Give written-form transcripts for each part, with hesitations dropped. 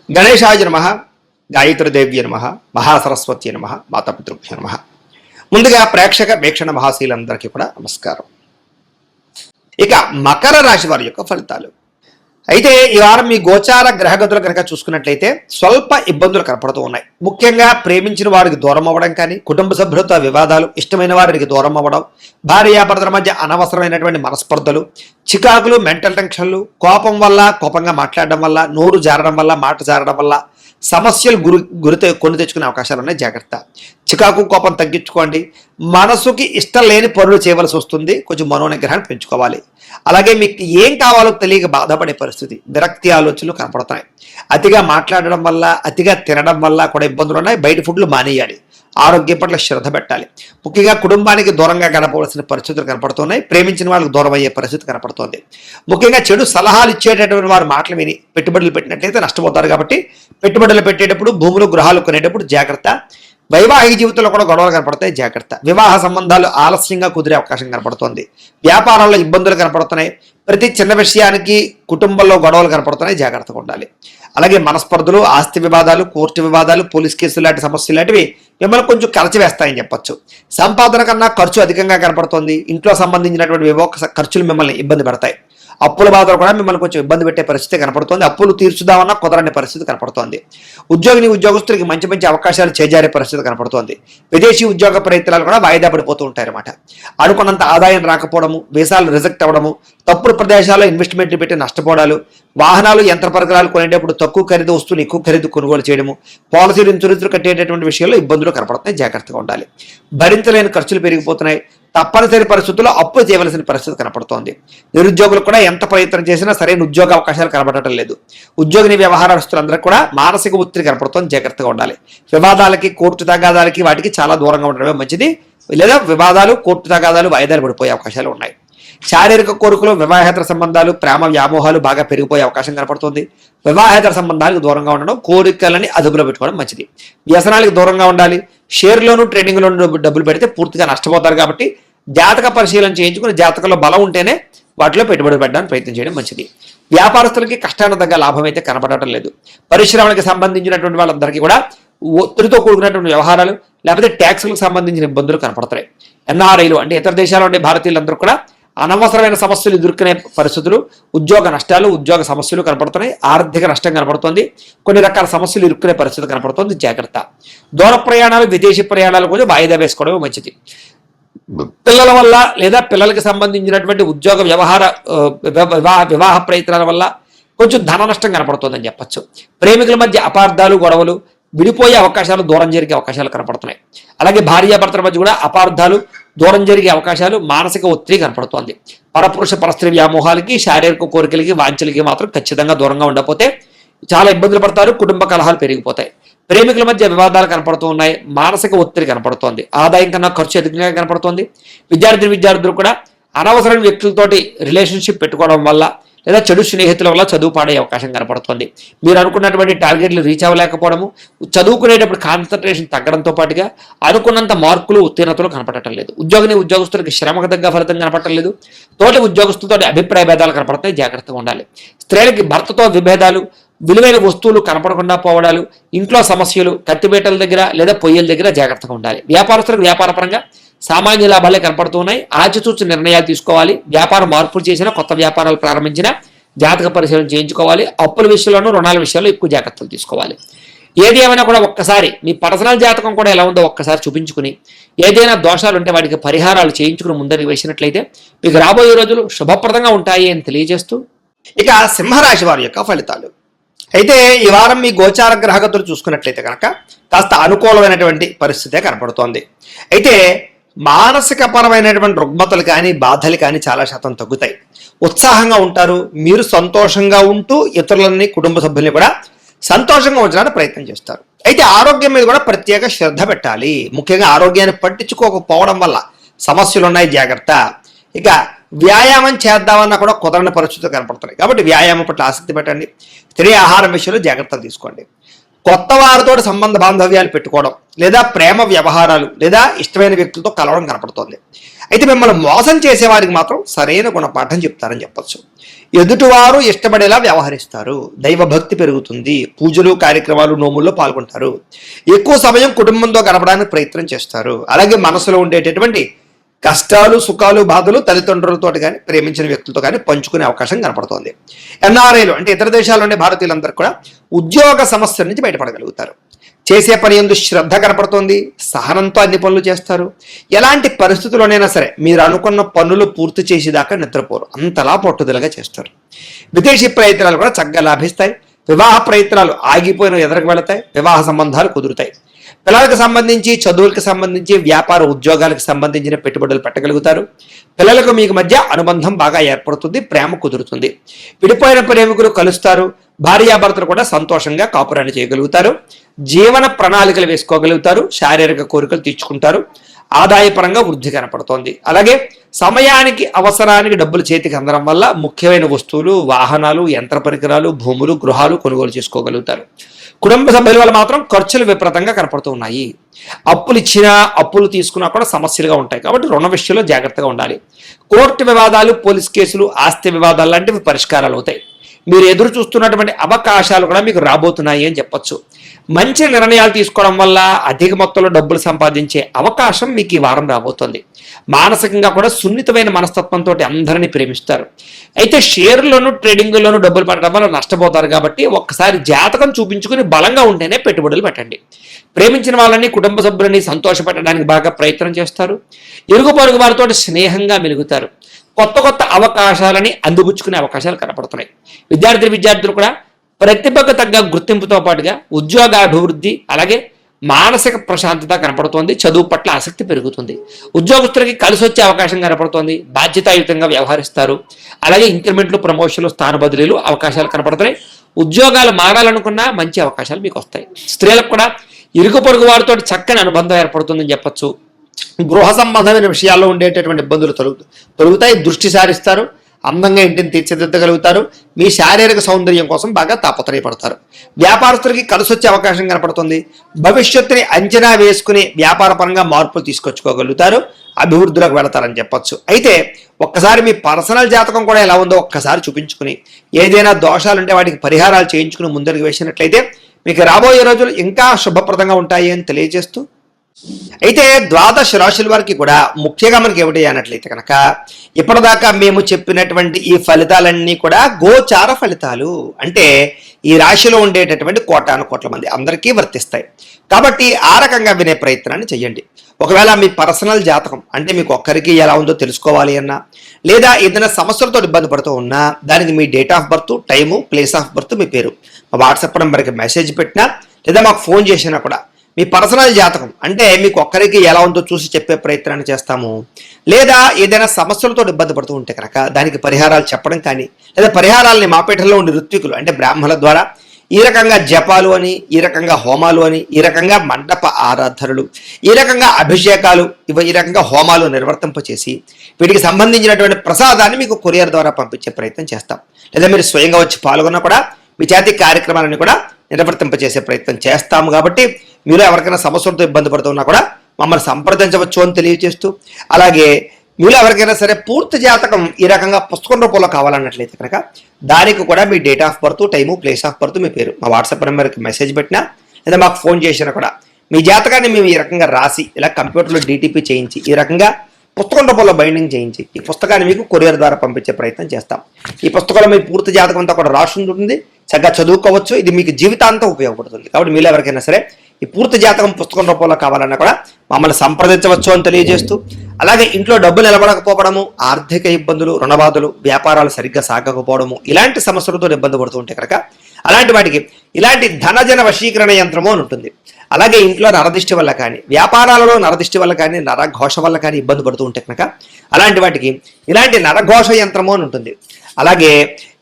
గణేశాయ నమః, గాయత్రీదేవ్య నమః, మహాసరస్వతి నమః, మాతాపితృభ్యో నమః. ముందుగా ప్రేక్షక వీక్షణ మహాశీలందరికీ కూడా నమస్కారం. ఇక మకర రాశి వారి యొక్క ఫలితాలు. అయితే ఈ వారం మీ గోచార గ్రహగతులు కనుక చూసుకున్నట్లయితే స్వల్ప ఇబ్బందులు కనపడుతూ ఉన్నాయి. ముఖ్యంగా ప్రేమించిన వారికి దూరం అవ్వడం కానీ, కుటుంబ సభ్యులతో వివాదాలు, ఇష్టమైన వారికి దూరం అవ్వడం, భార్యాభర్తల మధ్య అనవసరమైనటువంటి మనస్పర్ధలు, చికాకులు, మెంటల్ టెన్షన్లు, కోపం వల్ల, కోపంగా మాట్లాడడం వల్ల, నోరు జారడం వల్ల, మాట జారడం వల్ల సమస్యలు కొని తెచ్చుకునే అవకాశాలు ఉన్నాయి. జాగ్రత్త. చికాకు, కోపం తగ్గించుకోండి. మనసుకి ఇష్టం లేని పనులు చేయవలసి వస్తుంది. కొంచెం మనోనిగ్రహాన్ని పెంచుకోవాలి. అలాగే మీకు ఏం కావాలో తెలియక బాధపడే పరిస్థితి, విరక్తి ఆలోచనలు కనపడుతున్నాయి. అతిగా మాట్లాడడం వల్ల, అతిగా తినడం వల్ల కూడా ఇబ్బందులు ఉన్నాయి. బయట ఫుడ్లు మానేయాలి. ఆరోగ్యం పట్ల శ్రద్ధ పెట్టాలి. ముఖ్యంగా కుటుంబానికి దూరంగా గడపవలసిన పరిస్థితులు కనపడుతున్నాయి. ప్రేమించిన వాళ్ళకి దూరం అయ్యే పరిస్థితి కనపడుతోంది. ముఖ్యంగా చెడు సలహాలు ఇచ్చేటటువంటి వారి మాటలు విని పెట్టుబడులు పెట్టినట్లయితే నష్టపోతారు. కాబట్టి పెట్టుబడులు పెట్టేటప్పుడు, భూములు గృహాలు కొనేటప్పుడు జాగ్రత్త. వైవాహిక జీవితంలో కూడా గొడవలు కనపడతాయి. జాగ్రత్త. వివాహ సంబంధాలు ఆలస్యంగా కుదిరే అవకాశం కనపడుతోంది. వ్యాపారాల్లో ఇబ్బందులు కనపడుతున్నాయి. ప్రతి చిన్న విషయానికి కుటుంబంలో గొడవలు కనపడుతున్నాయి. జాగ్రత్తగా ఉండాలి. అలాగే మనస్పర్ధలు, ఆస్తి వివాదాలు, కోర్టు వివాదాలు, పోలీస్ కేసులు లాంటి సమస్యలు లాంటివి మిమ్మల్ని కొంచెం కలచివేస్తాయని చెప్పొచ్చు. సంపాదన కన్నా ఖర్చు అధికంగా కనపడుతోంది. ఇంట్లో సంబంధించినటువంటి వివోక ఖర్చులు మిమ్మల్ని ఇబ్బంది పెడతాయి. అప్పుల బాధలు కూడా మిమ్మల్ని కొంచెం ఇబ్బంది పెట్టే పరిస్థితి కనపడుతోంది. అప్పులు తీర్చుదామన్నా కుదరని పరిస్థితి కనపడుతోంది. ఉద్యోగస్తులకి మంచి మంచి అవకాశాలు చేజారే పరిస్థితి కనపడుతోంది. విదేశీ ఉద్యోగ ప్రయత్నాలు కూడా వాయిదా పడిపోతూ ఉంటాయన్నమాట. అనుకున్నంత ఆదాయం రాకపోవడము, వీసాలు రిజెక్ట్ అవ్వడము, తప్పుడు ప్రదేశాల్లో ఇన్వెస్ట్మెంట్లు పెట్టి నష్టపోవడాలు, వాహనాలు, యంత్ర పరికరాలు కొనేటప్పుడు తక్కువ ఖరీదు వస్తువులు ఎక్కువ ఖరీదు కొనుగోలు చేయడము, పాలసీలు, ఇన్సూరెన్స్లు కట్టేటటువంటి విషయాల్లో ఇబ్బందులు కనపడుతున్నాయి. జాగ్రత్తగా ఉండాలి. భరించలేని ఖర్చులు పెరిగిపోతున్నాయి. తప్పనిసరి పరిస్థితుల్లో అప్పు చేయవలసిన పరిస్థితి కనపడుతోంది. నిరుద్యోగులు కూడా ఎంత ప్రయత్నం చేసినా సరైన ఉద్యోగ అవకాశాలు కనబడటం లేదు. ఉద్యోగిని వ్యవహారస్తులందరికీ కూడా మానసిక ఒత్తిడి కనపడుతోంది. జాగ్రత్తగా ఉండాలి. వివాదాలకి, కోర్టు తగాదాలకి వాటికి చాలా దూరంగా ఉండడమే మంచిది. లేదా వివాదాలు, కోర్టు తగాదాలు వాయిదాలు పడిపోయే అవకాశాలు ఉన్నాయి. శారీరక కోరికలు, వివాహేతర సంబంధాలు, ప్రేమ వ్యామోహాలు బాగా పెరిగిపోయే అవకాశం కనపడుతుంది. వివాహేతర సంబంధాలకు దూరంగా ఉండడం, కోరికలని అదుపులో పెట్టుకోవడం మంచిది. వ్యసనాలకు దూరంగా ఉండాలి. షేర్లోను, ట్రేడింగ్లోను డబ్బులు పెడితే పూర్తిగా నష్టపోతారు. కాబట్టి జాతక పరిశీలన చేయించుకుని జాతకంలో బలం ఉంటేనే వాటిలో పెట్టుబడి పెట్టడానికి ప్రయత్నం చేయడం మంచిది. వ్యాపారస్తులకి కష్టాన్ని తగ్గ లాభం అయితే కనపడటం లేదు. పరిశ్రమలకు సంబంధించినటువంటి వాళ్ళందరికీ కూడా ఒత్తిడితో కూడుకున్నటువంటి వ్యవహారాలు, లేకపోతే ట్యాక్సులకు సంబంధించిన ఇబ్బందులు కనపడతాయి. ఎన్ఆర్ఐలు అంటే ఇతర దేశాల్లో ఉండే భారతీయులందరూ కూడా అనవసరమైన సమస్యలు ఎదుర్కొనే పరిస్థితులు, ఉద్యోగ నష్టాలు, ఉద్యోగ సమస్యలు కనపడుతున్నాయి. ఆర్థిక నష్టం కనపడుతుంది. కొన్ని రకాల సమస్యలు ఎదుర్కొనే పరిస్థితి కనపడుతుంది. జాగ్రత్త. దూర ప్రయాణాలు, విదేశీ ప్రయాణాలు కూడా వాయిదా వేసుకోవడం మంచిది. పిల్లల వల్ల లేదా పిల్లలకి సంబంధించినటువంటి ఉద్యోగ వివాహ ప్రయత్నాల వల్ల కొంచెం ధన నష్టం కనపడుతుందని చెప్పచ్చు. ప్రేమికుల మధ్య అపార్థాలు, గొడవలు, విడిపోయే అవకాశాలు, దూరం జరిగే అవకాశాలు కనపడుతున్నాయి. అలాగే భార్యాభర్తల మధ్య కూడా అపార్థాలు, దూరం జరిగే అవకాశాలు, మానసిక ఒత్తిడి కనపడుతోంది. పరపురుష పరస్త్రీ వ్యామోహాలకి, శారీరక కోరికలకి, వాంఛలకి మాత్రం ఖచ్చితంగా దూరంగా ఉండకపోతే చాలా ఇబ్బందులు పడతారు. కుటుంబ కలహాలు పెరిగిపోతాయి. ప్రేమికుల మధ్య వివాదాలు కనపడుతూ ఉన్నాయి. మానసిక ఒత్తిడి కనపడుతోంది. ఆదాయం కన్నా ఖర్చు అధికంగా కనపడుతోంది. విద్యార్థులు కూడా అనవసరమైన వ్యక్తులతోటి రిలేషన్షిప్ పెట్టుకోవడం వల్ల, లేదా చెడు స్నేహితుల వల్ల చదువు పాడే అవకాశం కనపడుతుంది. మీరు అనుకున్నటువంటి టార్గెట్లు రీచ్ అవ్వలేకపోవడము, చదువుకునేటప్పుడు కాన్సన్ట్రేషన్ తగ్గడంతో పాటుగా అనుకున్నంత మార్కులు, ఉత్తీర్ణతలు కనపడటం లేదు. ఉద్యోగస్తులకి శ్రమకు తగ్గ ఫలితం కనపడటం లేదు. తోటి ఉద్యోగస్తులతో అభిప్రాయ భేదాలు కనపడతాయి. జాగ్రత్తగా ఉండాలి. స్త్రీలకి భర్తతో విభేదాలు, విలువైన వస్తువులు కనపడకుండా పోవడాలు, ఇంట్లో సమస్యలు, కత్తిపేటల దగ్గర లేదా పొయ్యిల దగ్గర జాగ్రత్తగా ఉండాలి. వ్యాపారస్తులకు వ్యాపారపరంగా సామాన్య లాభాలే కనపడుతున్నాయి. ఆచితూచి నిర్ణయాలు తీసుకోవాలి. వ్యాపారం మార్పులు చేసినా, కొత్త వ్యాపారాలు ప్రారంభించినా జాతక పరిశీలన చేయించుకోవాలి. అప్పుల విషయంలోనూ, రుణాల విషయంలో ఎక్కువ జాగ్రత్తలు తీసుకోవాలి. ఏది ఏమైనా కూడా ఒక్కసారి మీ పర్సనల్ జాతకం కూడా ఎలా ఉందో ఒక్కసారి చూపించుకుని, ఏదైనా దోషాలు ఉంటే వాటికి పరిహారాలు చేయించుకుని ముందరికి వేసినట్లయితే మీకు రాబోయే రోజులు శుభప్రదంగా ఉంటాయి అని తెలియజేస్తూ, ఇక సింహరాశి వారి యొక్క ఫలితాలు. అయితే ఈ వారం మీ గోచార గ్రహగతులు చూసుకున్నట్లయితే కనుక కాస్త అనుకూలమైనటువంటి పరిస్థితే కనపడుతోంది. అయితే మానసిక పరమైనటువంటి రుగ్మతలు కానీ, బాధలు కానీ చాలా శాతం తగ్గుతాయి. ఉత్సాహంగా ఉంటారు. మీరు సంతోషంగా ఉంటూ ఇతరులని, కుటుంబ సభ్యుల్ని కూడా సంతోషంగా ఉంచడానికి ప్రయత్నం చేస్తారు. అయితే ఆరోగ్యం మీద కూడా ప్రత్యేక శ్రద్ధ పెట్టాలి. ముఖ్యంగా ఆరోగ్యాన్ని పట్టించుకోకపోవడం వల్ల సమస్యలు ఉన్నాయి. జాగ్రత్త. ఇక వ్యాయామం చేద్దామన్నా కూడా కుదరని పరిస్థితులు కనపడుతున్నాయి. కాబట్టి వ్యాయామం పట్ల ఆసక్తి పెట్టండి. స్త్రీ ఆహారం విషయంలో జాగ్రత్తలు తీసుకోండి. కొత్త వారితో సంబంధ బాంధవ్యాలు పెట్టుకోవడం, లేదా ప్రేమ వ్యవహారాలు, లేదా ఇష్టమైన వ్యక్తులతో కలవడం కనపడుతోంది. అయితే మిమ్మల్ని మోసం చేసేవారికి మాత్రం సరైన గుణపాఠం చెప్తారని చెప్పచ్చు. ఎదుటివారు ఇష్టపడేలా వ్యవహరిస్తారు, దైవభక్తి పెరుగుతుంది, పూజలు కార్యక్రమాలు నోముల్లో పాల్గొంటారు, ఎక్కువ సమయం కుటుంబంతో గడపడానికి ప్రయత్నం చేస్తారు. అలాగే మనసులో ఉండేటటువంటి కష్టాలు సుఖాలు బాధలు తల్లిదండ్రులతో కానీ ప్రేమించిన వ్యక్తులతో కానీ పంచుకునే అవకాశం కనపడుతోంది. ఎన్ఆర్ఐలు అంటే ఇతర దేశాల్లో ఉండే భారతీయులందరూ కూడా ఉద్యోగ సమస్యల నుంచి బయటపడగలుగుతారు. చేసే పని యందు శ్రద్ధ కనపడుతోంది, సహనంతో అన్ని పనులు చేస్తారు. ఎలాంటి పరిస్థితుల్లోనైనా సరే మీరు అనుకున్న పనులు పూర్తి చేసేదాకా నిద్రపోరు, అంతలా పట్టుదలగా చేస్తారు. విదేశీ ప్రయత్నాలు కూడా చక్కగా లాభిస్తాయి. వివాహ ప్రయత్నాలు ఆగిపోయిన ఎదురుకు వెళతాయి, వివాహ సంబంధాలు కుదురుతాయి. పిల్లలకు సంబంధించి చదువులకు సంబంధించి వ్యాపార ఉద్యోగాలకు సంబంధించిన పెట్టుబడులు పెట్టగలుగుతారు. పిల్లలకు మీకు మధ్య అనుబంధం బాగా ఏర్పడుతుంది, ప్రేమ కుదురుతుంది. విడిపోయిన ప్రేమికులు కలుస్తారు. భార్యాభర్తలు కూడా సంతోషంగా కాపురాన్ని చేయగలుగుతారు. జీవన ప్రణాళికలు వేసుకోగలుగుతారు. శారీరక కోరికలు తీర్చుకుంటారు. ఆదాయపరంగా వృద్ధి కనపడుతోంది. అలాగే సమయానికి అవసరానికి డబ్బులు చేతికి అందడం వల్ల ముఖ్యమైన వస్తువులు, వాహనాలు, యంత్ర పరికరాలు, భూములు, గృహాలు కొనుగోలు చేసుకోగలుగుతారు. కుటుంబ సభ్యుల వల్ల మాత్రం ఖర్చులు విపరీతంగా కనపడుతూ ఉన్నాయి. అప్పులు ఇచ్చినా అప్పులు తీసుకున్నా కూడా సమస్యలుగా ఉంటాయి. కాబట్టి రుణ విషయంలో జాగ్రత్తగా ఉండాలి. కోర్టు వివాదాలు, పోలీస్ కేసులు, ఆస్తి వివాదాలు లాంటివి పరిష్కారాలు అవుతాయి. మీరు ఎదురు చూస్తున్నటువంటి అవకాశాలు కూడా మీకు రాబోతున్నాయి అని చెప్పొచ్చు. మంచి నిర్ణయాలు తీసుకోవడం వల్ల అధిక మొత్తంలో డబ్బులు సంపాదించే అవకాశం మీకు ఈ వారం రాబోతుంది. మానసికంగా కూడా సున్నితమైన మనస్తత్వంతో అందరినీ ప్రేమిస్తారు. అయితే షేర్లోను ట్రేడింగ్లోను డబ్బులు పెట్టడం వల్ల నష్టపోతారు. కాబట్టి ఒక్కసారి జాతకం చూపించుకుని బలంగా ఉంటేనే పెట్టుబడులు పెట్టండి. ప్రేమించిన వాళ్ళని, కుటుంబ సభ్యులని సంతోషపెట్టడానికి బాగా ప్రయత్నం చేస్తారు. ఇరుగు పొరుగు వారితో స్నేహంగా మెలుగుతారు. కొత్త కొత్త అవకాశాలని అందిపుచ్చుకునే అవకాశాలు కనపడుతున్నాయి. విద్యార్థులు కూడా ప్రతిభకు తగ్గ గుర్తింపుతో పాటుగా ఉద్యోగాభివృద్ధి, అలాగే మానసిక ప్రశాంతత కనపడుతోంది. చదువు పట్ల ఆసక్తి పెరుగుతుంది. ఉద్యోగస్తులకి కలిసి వచ్చే అవకాశం కనపడుతోంది. బాధ్యతాయుతంగా వ్యవహరిస్తారు. అలాగే ఇంక్రిమెంట్లు, ప్రమోషన్లు, స్థాన బదిలీలు అవకాశాలు కనపడుతున్నాయి. ఉద్యోగాలు మారాలనుకున్నా మంచి అవకాశాలు మీకు వస్తాయి. స్త్రీలకు కూడా ఇరుగు పొరుగు వారితో చక్కని అనుబంధం ఏర్పడుతుందని చెప్పచ్చు. గృహ సంబంధమైన విషయాల్లో ఉండేటటువంటి ఇబ్బందులు తొలుగుతాయి. దృష్టి సారిస్తారు. అందంగా ఇంటిని తీర్చిదిద్దగలుగుతారు. మీ శారీరక సౌందర్యం కోసం బాగా తాపత్రయపడతారు. వ్యాపారస్తులకి కలిసి వచ్చే అవకాశం కనపడుతుంది. భవిష్యత్తుని అంచనా వేసుకుని వ్యాపార పరంగా మార్పులు తీసుకొచ్చుకోగలుగుతారు. అభివృద్ధిలోకి వెళతారని చెప్పొచ్చు. అయితే ఒక్కసారి మీ పర్సనల్ జాతకం కూడా ఎలా ఉందో ఒక్కసారి చూపించుకుని ఏదైనా దోషాలుంటే వాటికి పరిహారాలు చేయించుకుని ముందరికి వేసినట్లయితే మీకు రాబోయే రోజులు ఇంకా శుభప్రదంగా ఉంటాయి అని తెలియజేస్తూ, అయితే ద్వాదశ రాశుల వారికి కూడా ముఖ్యంగా మనకి ఏమిటి అన్నట్లయితే కనుక ఇప్పటిదాకా మేము చెప్పినటువంటి ఈ ఫలితాలన్నీ కూడా గోచార ఫలితాలు. అంటే ఈ రాశిలో ఉండేటటువంటి కోటాను కోట్ల మంది అందరికీ వర్తిస్తాయి. కాబట్టి ఆ రకంగా వినే ప్రయత్నాన్ని చేయండి. ఒకవేళ మీ పర్సనల్ జాతకం అంటే మీకు ఒక్కరికి ఎలా ఉందో తెలుసుకోవాలి అన్నా, లేదా ఏదైనా సమస్యలతో ఇబ్బంది పడుతూ ఉన్నా దానికి మీ date of birth, time, place of birth, మీ పేరు మా వాట్సాప్ నెంబర్కి మెసేజ్ పెట్టినా లేదా మాకు ఫోన్ చేసినా కూడా మీ పర్సనల్ జాతకం అంటే మీకు ఒక్కరికి ఎలా ఉందో చూసి చెప్పే ప్రయత్నాన్ని చేస్తాము. లేదా ఏదైనా సమస్యలతో ఇబ్బంది పడుతూ ఉంటే కనుక దానికి పరిహారాలు చెప్పడం కానీ, లేదా పరిహారాలని మాపేటలో ఉండే ఋత్వికులు అంటే బ్రాహ్మణుల ద్వారా ఈ రకంగా జపాలు అని, ఈ రకంగా హోమాలు అని, ఈ రకంగా మండప ఆరాధనలు, ఈ రకంగా అభిషేకాలు, ఈ రకంగా హోమాలు నిర్వర్తింపచేసి వీటికి సంబంధించినటువంటి ప్రసాదాన్ని మీకు కొరియర్ ద్వారా పంపించే ప్రయత్నం చేస్తాం. లేదా మీరు స్వయంగా వచ్చి పాల్గొన్నా కూడా మీ చేతి కార్యక్రమాలను కూడా నిర్వర్తింపచేసే ప్రయత్నం చేస్తాము. కాబట్టి మీరు ఎవరికైనా సమస్యలతో ఇబ్బంది పడుతున్నా కూడా మమ్మల్ని సంప్రదించవచ్చు అని తెలియజేస్తూ, అలాగే మీరు ఎవరికైనా సరే పూర్తి జాతకం ఈ రకంగా పుస్తకం రూపంలో కావాలన్నట్లయితే కనుక దానికి కూడా మీ date of birth, time, place of birth, మీ పేరు మా వాట్సాప్ నెంబర్కి మెసేజ్ పెట్టినా లేదా మాకు ఫోన్ చేసినా కూడా మీ జాతకాన్ని మేము ఈ రకంగా రాసి ఇలా కంప్యూటర్లో డీటీపీ చేయించి ఈ రకంగా పుస్తకం రూపంలో బైండింగ్ చేయించి ఈ పుస్తకాన్ని మీకు కొరియర్ ద్వారా పంపించే ప్రయత్నం చేస్తాం. ఈ పుస్తకంలో మీ పూర్తి జాతకం అంతా కూడా రాసి ఉంటుంది. చక్కగా చదువుకోవచ్చు. ఇది మీకు జీవితాంతం ఉపయోగపడుతుంది. కాబట్టి మీరు ఎవరికైనా సరే ఈ పూర్తి జాతకం పుస్తకం రూపంలో కావాలన్నా కూడా మమ్మల్ని సంప్రదించవచ్చు అని తెలియజేస్తూ, అలాగే ఇంట్లో డబ్బు నిలబడకపోవడము, ఆర్థిక ఇబ్బందులు, రుణబాధలు, వ్యాపారాలు సరిగ్గా సాగకపోవడము, ఇలాంటి సమస్యలతో ఇబ్బంది పడుతూ ఉంటే కనుక అలాంటి వాటికి ఇలాంటి ధనజన వశీకరణ యంత్రము అని ఉంటుంది. అలాగే ఇంట్లో నరదిష్టి వల్ల కానీ, వ్యాపారాలలో నరదిష్టి వల్ల కానీ, నరఘోష వల్ల కానీ ఇబ్బంది పడుతూ ఉంటే కనుక అలాంటి వాటికి ఇలాంటి నరఘోష యంత్రము అని ఉంటుంది. అలాగే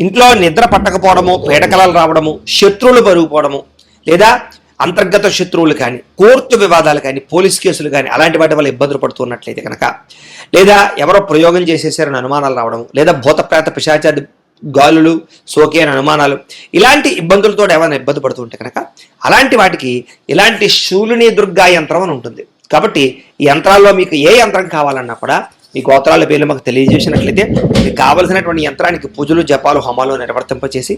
ఇంట్లో నిద్ర పట్టకపోవడము, పీడకలలు రావడము, శత్రువులు పెరిగిపోవడము, లేదా అంతర్గత శత్రువులు కానీ, కోర్టు వివాదాలు కానీ, పోలీస్ కేసులు కానీ అలాంటి వాటి వల్ల ఇబ్బందులు పడుతున్నట్లయితే కనుక, లేదా ఎవరో ప్రయోగం చేసేసారని అనుమానాలు రావడం, లేదా భూతప్రేత పిశాచాది గాలులు సోకే అని అనుమానాలు, ఇలాంటి ఇబ్బందులతో ఏమైనా ఇబ్బంది పడుతుంటే కనుక అలాంటి వాటికి ఇలాంటి శూలిని దుర్గా యంత్రం అని ఉంటుంది. కాబట్టి ఈ యంత్రాల్లో మీకు ఏ యంత్రం కావాలన్నా కూడా మీ గోత్రాల పేర్లు మాకు తెలియజేసినట్లయితే మీకు కావలసినటువంటి యంత్రానికి పూజలు జపాలు హోమాలు నిర్వర్తింపచేసి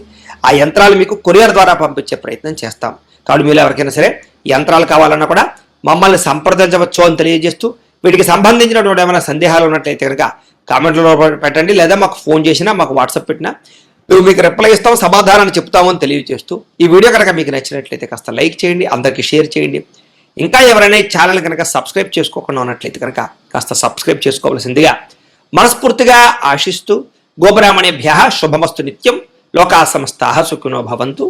ఆ యంత్రాలు మీకు కొరియర్ ద్వారా పంపించే ప్రయత్నం చేస్తాం. కాబట్టి మీరు ఎవరికైనా సరే యంత్రాలు కావాలన్నా కూడా మమ్మల్ని సంప్రదించవచ్చు అని తెలియజేస్తూ, వీటికి సంబంధించినటువంటి ఏమైనా సందేహాలు ఉన్నట్లయితే కనుక కామెంట్లో పెట్టండి, లేదా మాకు ఫోన్ చేసినా మాకు వాట్సాప్ పెట్టినా మేము మీకు రిప్లై ఇస్తాం, సమాధానాన్ని చెప్తాము అని తెలియజేస్తూ, ఈ వీడియో కనుక మీకు నచ్చినట్లయితే కాస్త లైక్ చేయండి, అందరికీ షేర్ చేయండి. ఇంకా ఎవరైనా ఈ ఛానల్ కనుక సబ్స్క్రైబ్ చేసుకోకుండా ఉన్నట్లయితే కనుక కాస్త సబ్స్క్రైబ్ చేసుకోవాల్సిందిగా మనస్ఫూర్తిగా ఆశిస్తూ, గోబ్రాహ్మణేభ్యః శుభమస్తు నిత్యం, లోకా సమస్తాః సుఖినో భవంతు.